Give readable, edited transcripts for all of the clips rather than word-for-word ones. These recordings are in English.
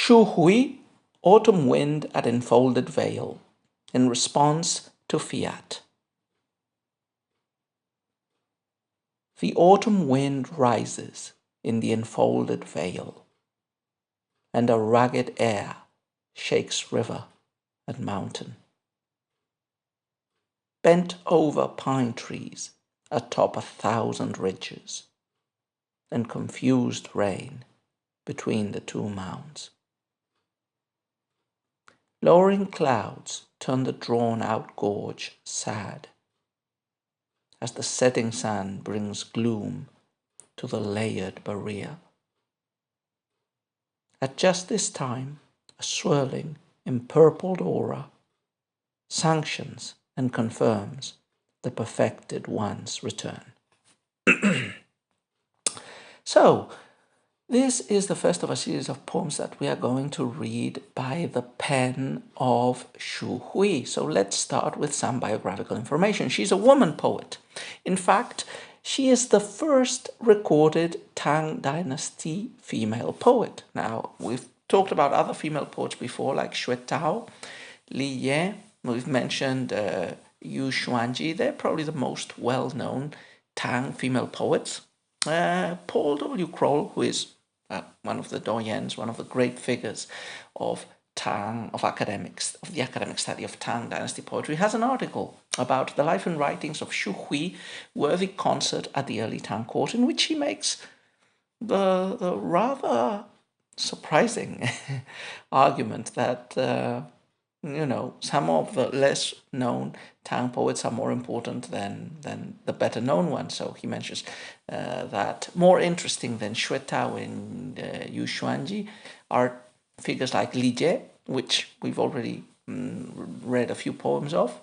Shu Hui, autumn wind at Enfolded Vale, in response to fiat. The autumn wind rises in the enfolded vale, and a rugged air shakes river and mountain. Bent over pine trees atop 1,000 ridges, and confused rain between the two mounds. Lowering clouds turn the drawn-out gorge sad, as the setting sun brings gloom to the layered barrier. At just this time, a swirling, empurpled aura sanctions and confirms the perfected one's return. So, this is the first of a series of poems that we are going to read by the pen of Shu Hui. So let's start with some biographical information. She's a woman poet. In fact, she is the first recorded Tang dynasty female poet. Now, we've talked about other female poets before, like Xue Tao, Li Ye. We've mentioned Yu Xuanji. They're probably the most well-known Tang female poets. Paul W. Kroll, who is one of the doyens, one of the great figures of Tang, of the academic study of Tang dynasty poetry, has an article about the life and writings of Shu Hui, worthy consort at the early Tang court, in which he makes the rather surprising argument that some of the less known Tang poets are more important than the better known ones. So he mentions that more interesting than Xue Tao and Yu Xuanji are figures like Li Jie, which we've already read a few poems of.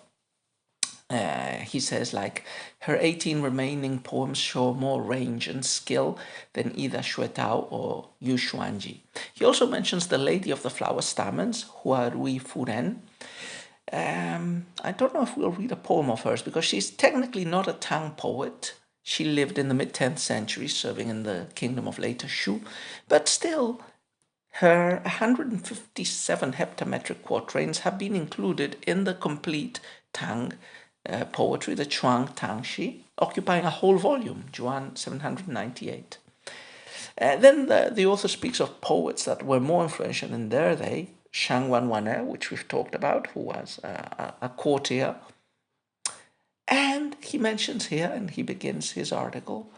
He says, like, her 18 remaining poems show more range and skill than either Xue Tao or Yu Xuanji. He also mentions the Lady of the Flower Stamens, Hua Rui Furen. I don't know if we'll read a poem of hers, because she's technically not a Tang poet. She lived in the mid-10th century, serving in the kingdom of later Shu, but still, her 157 heptametric quatrains have been included in the complete Tang poetry, the Chuang Tangxi, occupying a whole volume, Juan 798. Then the author speaks of poets that were more influential in their day, Shang Wanwane, which we've talked about, who was a courtier. And he mentions here, and he begins his article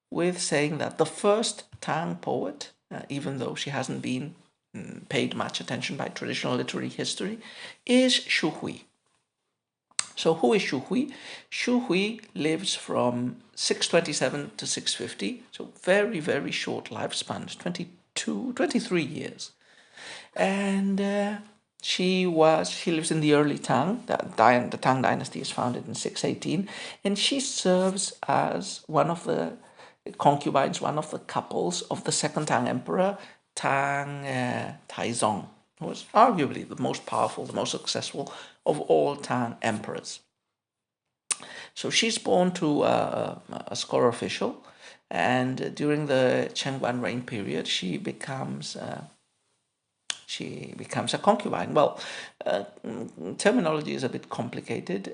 with saying that the first Tang poet, even though she hasn't been paid much attention by traditional literary history, is Shu Hui. So who is Shu Hui? Shu Hui lives from 627 to 650, so very, very short lifespans, 23 years. And she lives in the early Tang. The Tang dynasty is founded in 618, and she serves as one of the concubines, one of the couples of the second Tang emperor, Tang Taizong, who was arguably the most powerful, the most successful of all Tang emperors. So she's born to a scholar official, and during the Chengguan reign period, she becomes a concubine. Well, terminology is a bit complicated.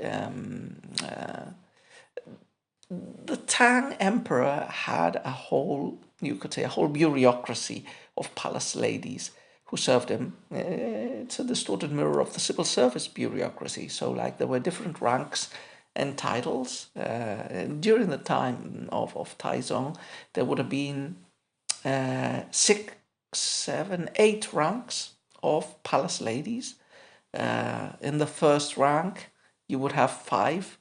The Tang emperor had a whole bureaucracy of palace ladies who served him. It's a distorted mirror of the civil service bureaucracy. So, like, there were different ranks and titles. During the time of Taizong, there would have been 6, 7, 8 ranks of palace ladies. In the first rank, you would have 5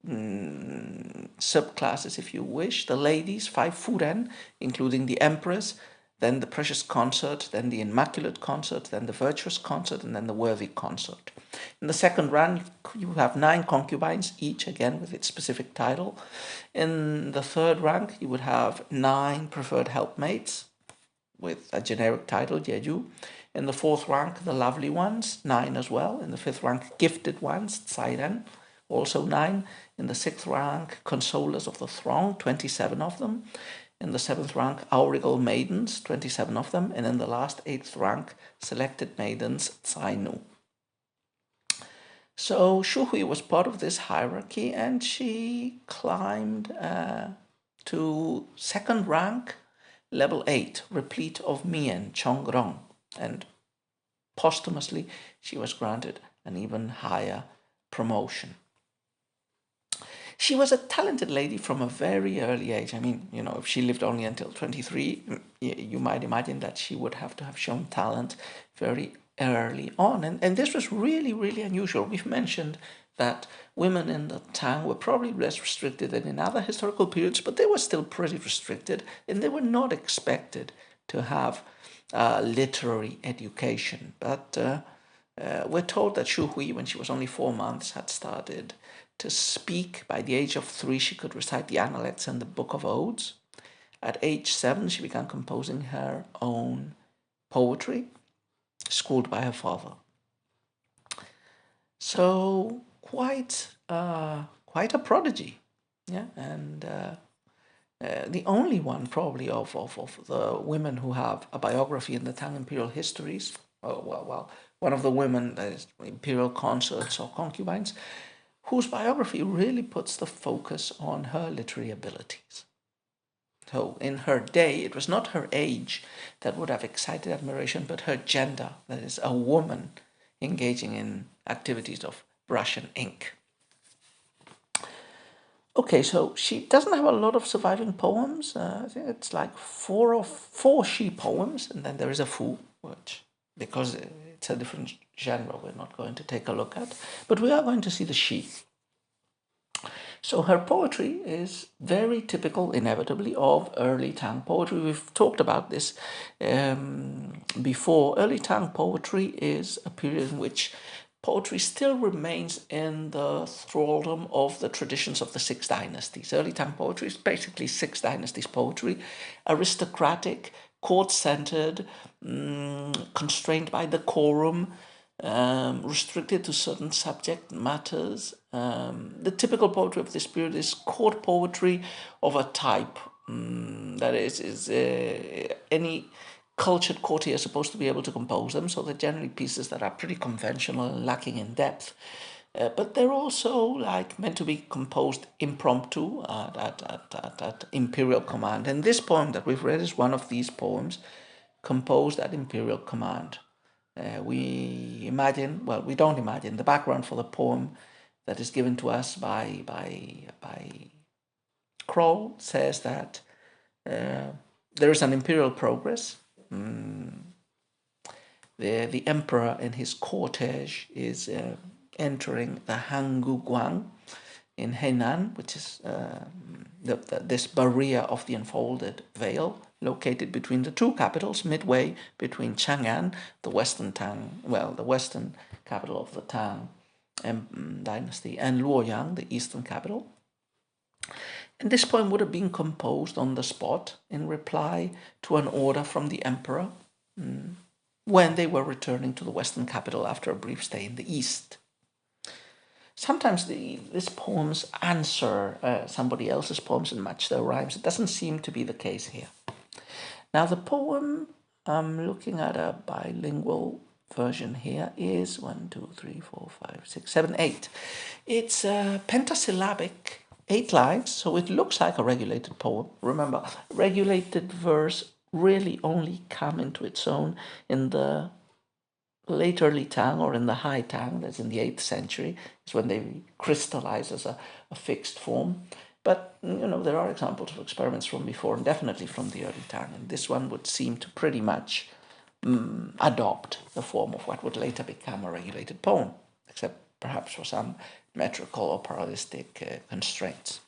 subclasses, if you wish. The ladies, 5 furen, including the empress, then the precious consort, then the immaculate consort, then the virtuous consort, and then the worthy consort. In the second rank, you have 9 concubines, each again with its specific title. In the third rank, you would have 9 preferred helpmates with a generic title, Jeju. In the fourth rank, the lovely ones, 9 as well. In the fifth rank, gifted ones, Tsairen, also 9. In the sixth rank, consolers of the throng, 27 of them. In the 7th rank, Aurigal maidens, 27 of them, and in the last 8th rank, selected maidens, Zainu. So Shu Hui was part of this hierarchy, and she climbed to 2nd rank, level 8, replete of Mian, Chongrong, and posthumously she was granted an even higher promotion. She was a talented lady from a very early age. I mean, if she lived only until 23, you might imagine that she would have to have shown talent very early on. And this was really, really unusual. We've mentioned that women in the Tang were probably less restricted than in other historical periods, but they were still pretty restricted, and they were not expected to have literary education. But we're told that Shu Hui, when she was only 4 months, had started to speak. By the age of 3, she could recite the Analects and the Book of Odes. At age 7, she began composing her own poetry, schooled by her father. So quite a prodigy, yeah, and the only one probably of the women who have a biography in the Tang imperial histories. One of the women, that is imperial consorts or concubines, whose biography really puts the focus on her literary abilities. So in her day, it was not her age that would have excited admiration, but her gender, that is, a woman engaging in activities of brush and ink. Okay, so she doesn't have a lot of surviving poems. I think it's like four she poems, and then there is a fu, which, because it's a different genre, we're not going to take a look at, but we are going to see the she. So her poetry is very typical, inevitably, of early Tang poetry. We've talked about this before. Early Tang poetry is a period in which poetry still remains in the thraldom of the traditions of the 6 dynasties. Early Tang poetry is basically 6 dynasties poetry, aristocratic, court-centered, constrained by decorum, restricted to certain subject matters. The typical poetry of this period is court poetry of a type that is any cultured courtier is supposed to be able to compose them, so they're generally pieces that are pretty conventional and lacking in depth. But they're also meant to be composed impromptu at imperial command. And this poem that we've read is one of these poems composed at imperial command. We don't imagine the background for the poem that is given to us by Kroll says that there is an imperial progress. The emperor and his cortege is entering the Hangu Guang in Henan, which is this barrier of the Enfolded Vale, located between the 2 capitals, midway between Chang'an, the western capital of the Tang dynasty, and Luoyang, the eastern capital. And this poem would have been composed on the spot in reply to an order from the emperor when they were returning to the western capital after a brief stay in the east. Sometimes these poems answer somebody else's poems and match their rhymes. It doesn't seem to be the case here. Now the poem, I'm looking at a bilingual version here, is 1, 2, 3, 4, 5, 6, 7, 8. It's pentasyllabic, 8 lines, so it looks like a regulated poem. Remember, regulated verse really only come into its own in the late early Tang or in the high Tang, that's in the 8th century, is when they crystallize as a fixed form. But, there are examples of experiments from before, and definitely from the early Tang, and this one would seem to pretty much adopt the form of what would later become a regulated poem, except perhaps for some metrical or parallelistic constraints.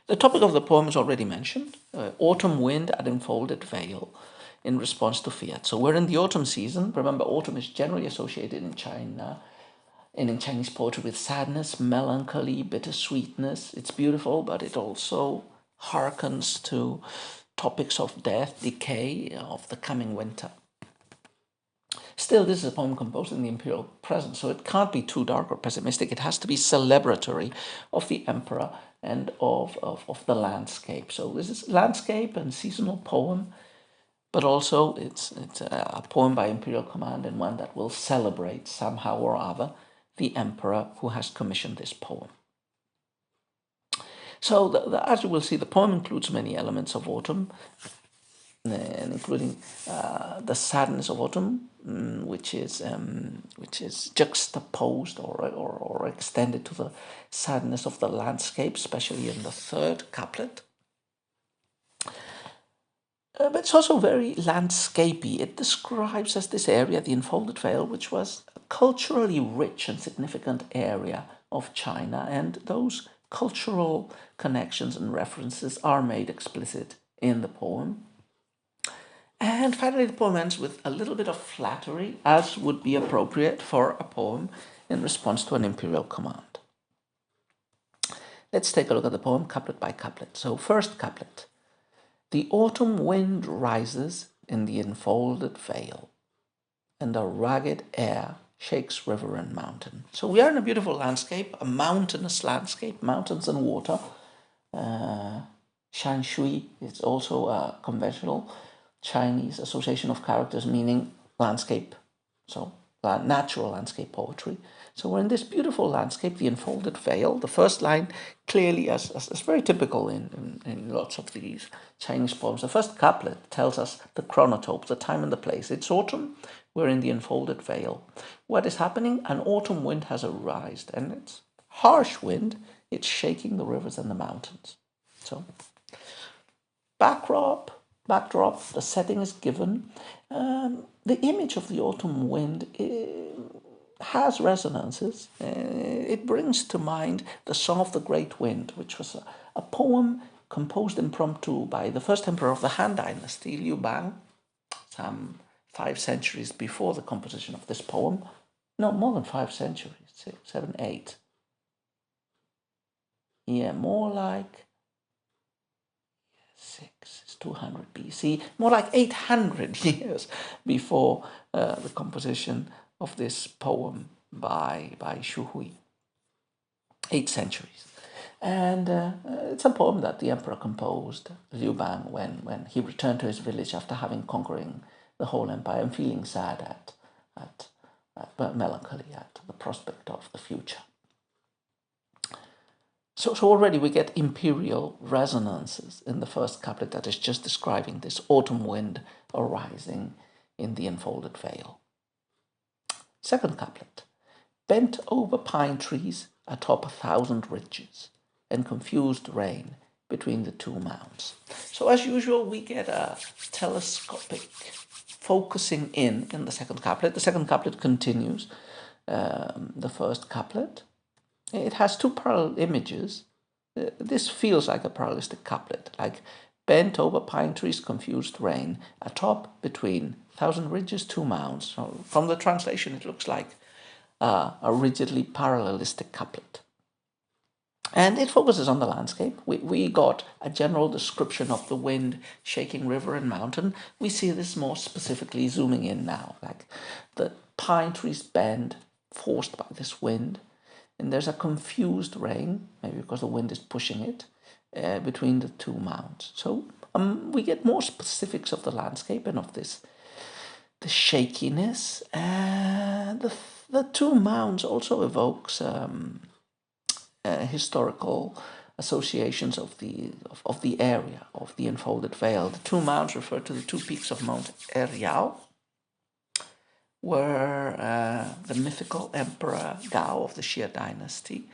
The topic of the poem is already mentioned, autumn wind at Enfolded Vale, in response to fiat. So we're in the autumn season. Remember, autumn is generally associated in China and in Chinese poetry with sadness, melancholy, bittersweetness. It's beautiful, but it also harkens to topics of death, decay, of the coming winter. Still, this is a poem composed in the imperial present, so it can't be too dark or pessimistic. It has to be celebratory of the emperor and of the landscape. So this is landscape and seasonal poem, but also it's a poem by imperial command and one that will celebrate somehow or other the emperor who has commissioned this poem. So as you will see, the poem includes many elements of autumn, and including the sadness of autumn, which is juxtaposed or extended to the sadness of the landscape, especially in the third couplet. But it's also very landscapey. It describes as this area, the Enfolded Vale, which was a culturally rich and significant area of China, and those cultural connections and references are made explicit in the poem. And finally, the poem ends with a little bit of flattery, as would be appropriate for a poem in response to an imperial command. Let's take a look at the poem couplet by couplet. So, first couplet. The autumn wind rises in the enfolded vale, and a rugged air shakes river and mountain. So we are in a beautiful landscape, a mountainous landscape, mountains and water. Shanshui is also a conventional Chinese association of characters meaning landscape, so natural landscape poetry. So we're in this beautiful landscape, the enfolded vale. The first line clearly, as very typical in lots of these Chinese poems, the first couplet tells us the chronotope, the time and the place. It's autumn, we're in the enfolded vale. What is happening? An autumn wind has arisen, and it's harsh wind. It's shaking the rivers and the mountains. So backdrop, the setting is given. The image of the autumn wind has resonances. It brings to mind the Song of the Great Wind, which was a poem composed impromptu by the first emperor of the Han dynasty, Liu Bang, some 5 centuries before the composition of this poem. No, more than 5 centuries, 6, 7, 8. Yeah, more like 6, it's 200 BC, more like 800 years before the composition of this poem by Xu Hui. 8 centuries. And it's a poem that the emperor composed, Liu Bang, when he returned to his village after having conquering the whole empire and feeling sad at melancholy at the prospect of the future. So already we get imperial resonances in the first couplet that is just describing this autumn wind arising in the enfolded vale. Second couplet. Bent over pine trees atop 1,000 ridges, and confused rain between the 2 mounts. So as usual, we get a telescopic focusing in the second couplet. The second couplet continues the first couplet. It has 2 parallel images. This feels like a parallelistic couplet, like bent over pine trees, confused rain, atop between 1,000 ridges, 2 mounts. So from the translation, it looks like a rigidly parallelistic couplet. And it focuses on the landscape. We got a general description of the wind shaking river and mountain. We see this more specifically zooming in now, like the pine trees bend, forced by this wind. And there's a confused rain, maybe because the wind is pushing it, between the 2 mounts. So we get more specifics of the landscape and of the shakiness. The 2 mounts also evokes historical associations of the area of the enfolded vale. The 2 mounts refer to the 2 peaks of Mount Eriao, where the mythical emperor Gao of the Xia dynasty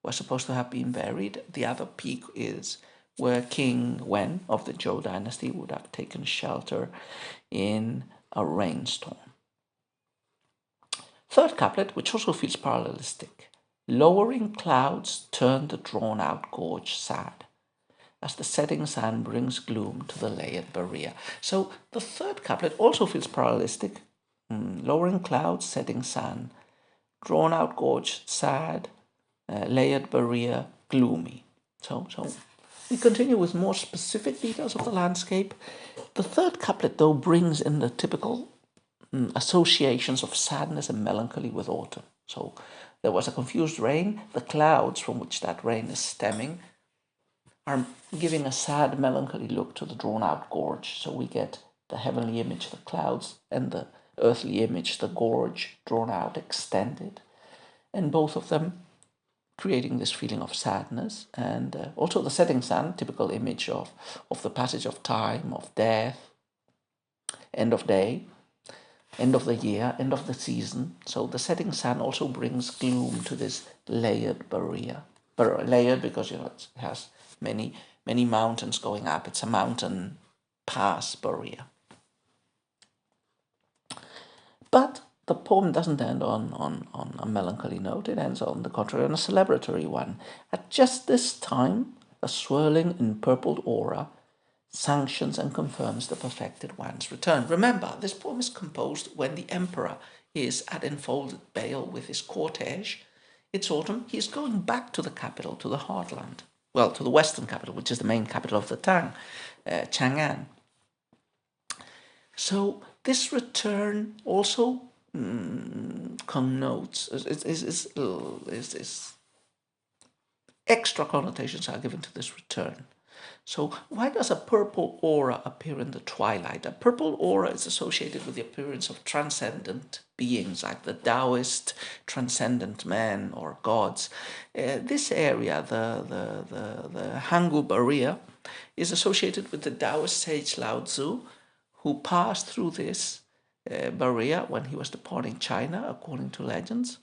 was supposed to have been buried. The other peak is where King Wen of the Zhou dynasty would have taken shelter in a rainstorm. Third couplet, which also feels parallelistic. Lowering clouds turn the drawn-out gorge sad, as the setting sun brings gloom to the layered barrier. So the third couplet also feels parallelistic. Lowering clouds, setting sun, drawn-out gorge sad, layered barrier gloomy. So we continue with more specific details of the landscape. The third couplet, though, brings in the typical associations of sadness and melancholy with autumn. So there was a confused rain. The clouds from which that rain is stemming are giving a sad, melancholy look to the drawn-out gorge. So we get the heavenly image, the clouds, and the earthly image, the gorge, drawn out, extended. And both of them creating this feeling of sadness. And also the setting sun, typical image of the passage of time, of death, end of day, end of the year, end of the season. So the setting sun also brings gloom to this layered barrier. Layered because it has many mountains going up. It's a mountain pass barrier. But the poem doesn't end on a melancholy note. It ends, on the contrary, on a celebratory one. At just this time, a swirling in purpled aura sanctions and confirms the perfected one's return. Remember, this poem is composed when the emperor is at Enfolded Vale with his cortege. It's autumn. He's going back to the capital, to the heartland. Well, to the western capital, which is the main capital of the Tang, Chang'an. So this return also connotes, extra connotations are given to this return. So why does a purple aura appear in the twilight? A purple aura is associated with the appearance of transcendent beings, like the Taoist transcendent men or gods. This area, the Hangu barrier, is associated with the Taoist sage Lao Tzu, who passed through this barrier when he was departing China, according to legends.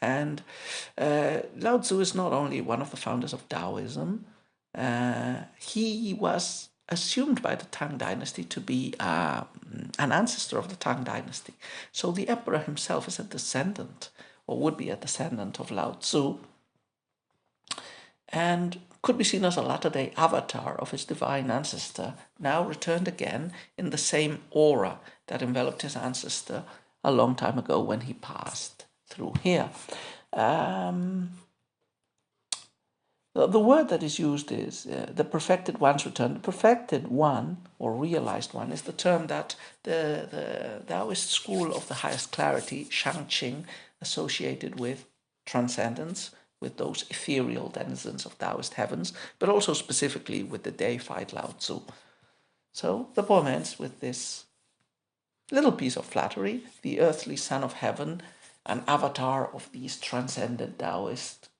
And Lao Tzu is not only one of the founders of Taoism, he was assumed by the Tang dynasty to be an ancestor of the Tang dynasty. So the emperor himself is a descendant, or would be a descendant of Lao Tzu, and could be seen as a latter-day avatar of his divine ancestor, now returned again in the same aura that enveloped his ancestor a long time ago when he passed through here. The word that is used is the perfected one's return. The perfected one, or realized one, is the term that the Taoist school of the highest clarity, Shangqing, associated with transcendence, with those ethereal denizens of Taoist heavens, but also specifically with the deified Lao Tzu. So the poem ends with this little piece of flattery. The earthly son of heaven, an avatar of these transcendent Taoist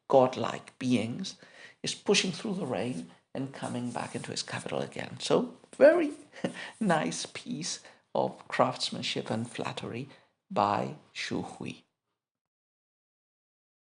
godlike beings, is pushing through the rain and coming back into his capital again. So very nice piece of craftsmanship and flattery by Xu Hui.